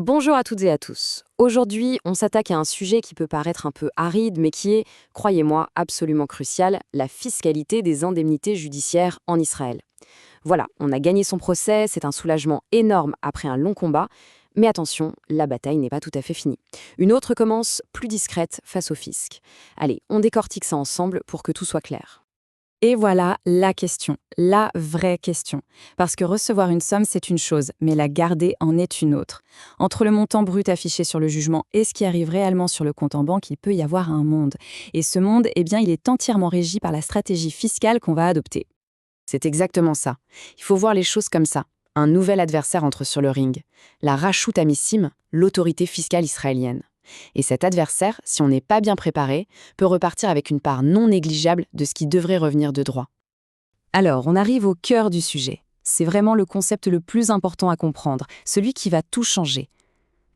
Bonjour à toutes et à tous. Aujourd'hui, on s'attaque à un sujet qui peut paraître un peu aride, mais qui est, croyez-moi, absolument crucial, la fiscalité des indemnités judiciaires en Israël. Voilà, on a gagné son procès, c'est un soulagement énorme après un long combat, mais attention, la bataille n'est pas tout à fait finie. Une autre commence, plus discrète, face au fisc. Allez, on décortique ça ensemble pour que tout soit clair. Et voilà la question, la vraie question. Parce que recevoir une somme, c'est une chose, mais la garder en est une autre. Entre le montant brut affiché sur le jugement et ce qui arrive réellement sur le compte en banque, il peut y avoir un monde. Et ce monde, eh bien, il est entièrement régi par la stratégie fiscale qu'on va adopter. C'est exactement ça. Il faut voir les choses comme ça. Un nouvel adversaire entre sur le ring. La Rashut Amissim, l'autorité fiscale israélienne. Et cet adversaire, si on n'est pas bien préparé, peut repartir avec une part non négligeable de ce qui devrait revenir de droit. Alors, on arrive au cœur du sujet. C'est vraiment le concept le plus important à comprendre, celui qui va tout changer.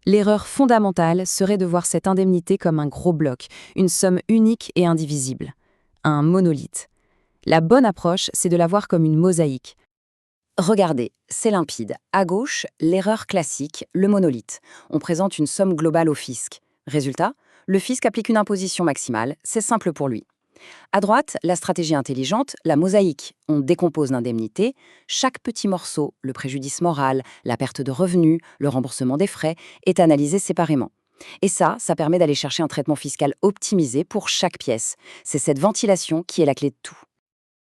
L'erreur fondamentale serait de voir cette indemnité comme un gros bloc, une somme unique et indivisible. Un monolithe. La bonne approche, c'est de la voir comme une mosaïque. Regardez, c'est limpide. À gauche, l'erreur classique, le monolithe. On présente une somme globale au fisc. Résultat, le fisc applique une imposition maximale, c'est simple pour lui. À droite, la stratégie intelligente, la mosaïque. On décompose l'indemnité. Chaque petit morceau, le préjudice moral, la perte de revenus, le remboursement des frais, est analysé séparément. Et ça permet d'aller chercher un traitement fiscal optimisé pour chaque pièce. C'est cette ventilation qui est la clé de tout.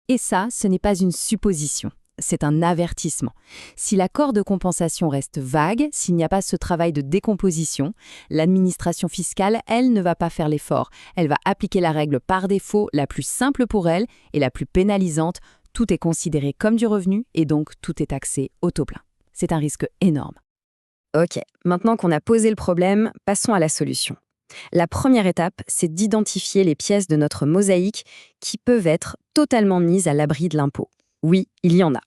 Et ça, ce n'est pas une supposition. C'est un avertissement. Si l'accord de compensation reste vague, s'il n'y a pas ce travail de décomposition, l'administration fiscale, elle, ne va pas faire l'effort. Elle va appliquer la règle par défaut, la plus simple pour elle et la plus pénalisante. Tout est considéré comme du revenu et donc tout est taxé au taux plein. C'est un risque énorme. Ok, maintenant qu'on a posé le problème, passons à la solution. La première étape, c'est d'identifier les pièces de notre mosaïque qui peuvent être totalement mises à l'abri de l'impôt. Oui, il y en a.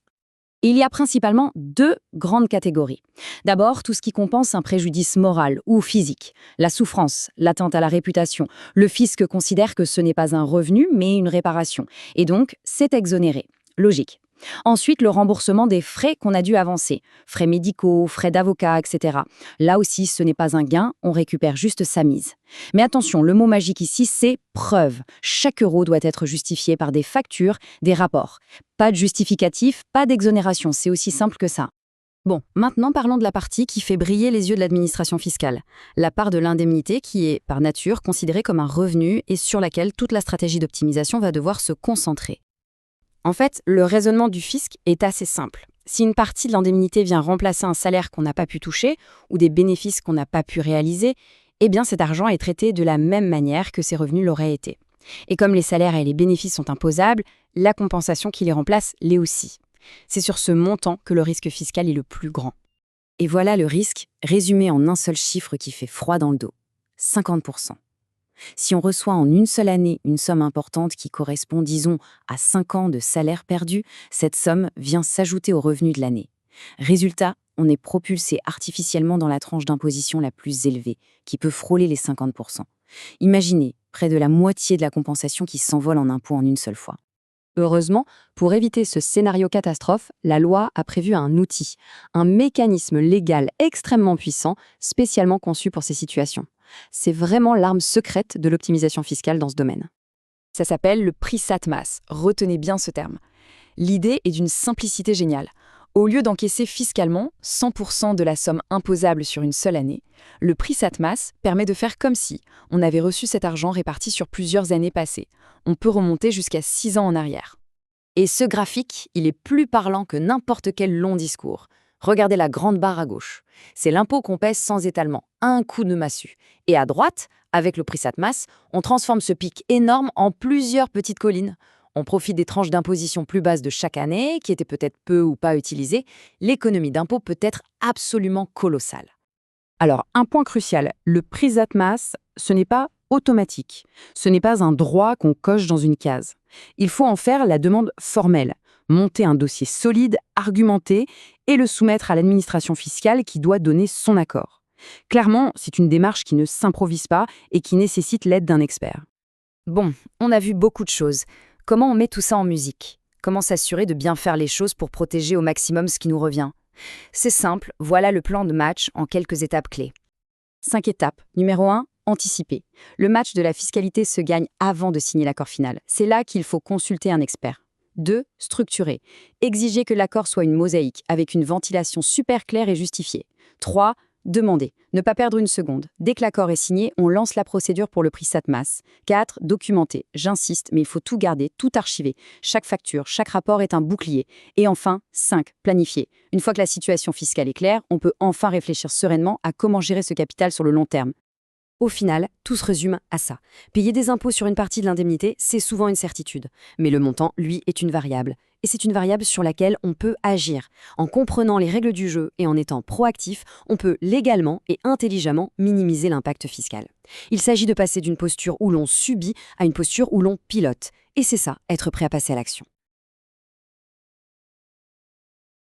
Il y a principalement deux grandes catégories. D'abord, tout ce qui compense un préjudice moral ou physique. La souffrance, l'atteinte à la réputation. Le fisc considère que ce n'est pas un revenu, mais une réparation. Et donc, c'est exonéré. Logique. Ensuite, le remboursement des frais qu'on a dû avancer. Frais médicaux, frais d'avocat, etc. Là aussi, ce n'est pas un gain, on récupère juste sa mise. Mais attention, le mot magique ici, c'est preuve. Chaque euro doit être justifié par des factures, des rapports. Pas de justificatif, pas d'exonération, c'est aussi simple que ça. Bon, maintenant parlons de la partie qui fait briller les yeux de l'administration fiscale. La part de l'indemnité qui est, par nature, considérée comme un revenu et sur laquelle toute la stratégie d'optimisation va devoir se concentrer. En fait, le raisonnement du fisc est assez simple. Si une partie de l'indemnité vient remplacer un salaire qu'on n'a pas pu toucher ou des bénéfices qu'on n'a pas pu réaliser, eh bien cet argent est traité de la même manière que ces revenus l'auraient été. Et comme les salaires et les bénéfices sont imposables, la compensation qui les remplace l'est aussi. C'est sur ce montant que le risque fiscal est le plus grand. Et voilà le risque, résumé en un seul chiffre qui fait froid dans le dos. 50%. Si on reçoit en une seule année une somme importante qui correspond, disons, à 5 ans de salaire perdu, cette somme vient s'ajouter aux revenus de l'année. Résultat, on est propulsé artificiellement dans la tranche d'imposition la plus élevée, qui peut frôler les 50%. Imaginez, près de la moitié de la compensation qui s'envole en impôts en une seule fois. Heureusement, pour éviter ce scénario catastrophe, la loi a prévu un outil, un mécanisme légal extrêmement puissant, spécialement conçu pour ces situations. C'est vraiment l'arme secrète de l'optimisation fiscale dans ce domaine. Ça s'appelle le prix SAT-MAS. Retenez bien ce terme. L'idée est d'une simplicité géniale. Au lieu d'encaisser fiscalement 100% de la somme imposable sur une seule année, le prix SAT-MAS permet de faire comme si on avait reçu cet argent réparti sur plusieurs années passées. On peut remonter jusqu'à 6 ans en arrière. Et ce graphique, il est plus parlant que n'importe quel long discours. Regardez la grande barre à gauche. C'est l'impôt qu'on pèse sans étalement, un coup de massue. Et à droite, avec le prix SAT-MAS, on transforme ce pic énorme en plusieurs petites collines. On profite des tranches d'imposition plus basses de chaque année, qui étaient peut-être peu ou pas utilisées. L'économie d'impôt peut être absolument colossale. Alors, un point crucial, le prix SAT-MAS, ce n'est pas automatique. Ce n'est pas un droit qu'on coche dans une case. Il faut en faire la demande formelle, monter un dossier solide, argumenté, et le soumettre à l'administration fiscale qui doit donner son accord. Clairement, c'est une démarche qui ne s'improvise pas et qui nécessite l'aide d'un expert. Bon, on a vu beaucoup de choses. Comment on met tout ça en musique ? Comment s'assurer de bien faire les choses pour protéger au maximum ce qui nous revient ? C'est simple, voilà le plan de match en quelques étapes clés. 5 étapes. Numéro 1, anticiper. Le match de la fiscalité se gagne avant de signer l'accord final. C'est là qu'il faut consulter un expert. 2, structurer. Exiger que l'accord soit une mosaïque, avec une ventilation super claire et justifiée. 3, demander. Ne pas perdre une seconde. Dès que l'accord est signé, on lance la procédure pour le prix SATMAS. 4, documenter. J'insiste, mais il faut tout garder, tout archiver. Chaque facture, chaque rapport est un bouclier. Et enfin, 5, planifier. Une fois que la situation fiscale est claire, on peut enfin réfléchir sereinement à comment gérer ce capital sur le long terme. Au final, tout se résume à ça. Payer des impôts sur une partie de l'indemnité, c'est souvent une certitude. Mais le montant, lui, est une variable. Et c'est une variable sur laquelle on peut agir. En comprenant les règles du jeu et en étant proactif, on peut légalement et intelligemment minimiser l'impact fiscal. Il s'agit de passer d'une posture où l'on subit à une posture où l'on pilote. Et c'est ça, être prêt à passer à l'action.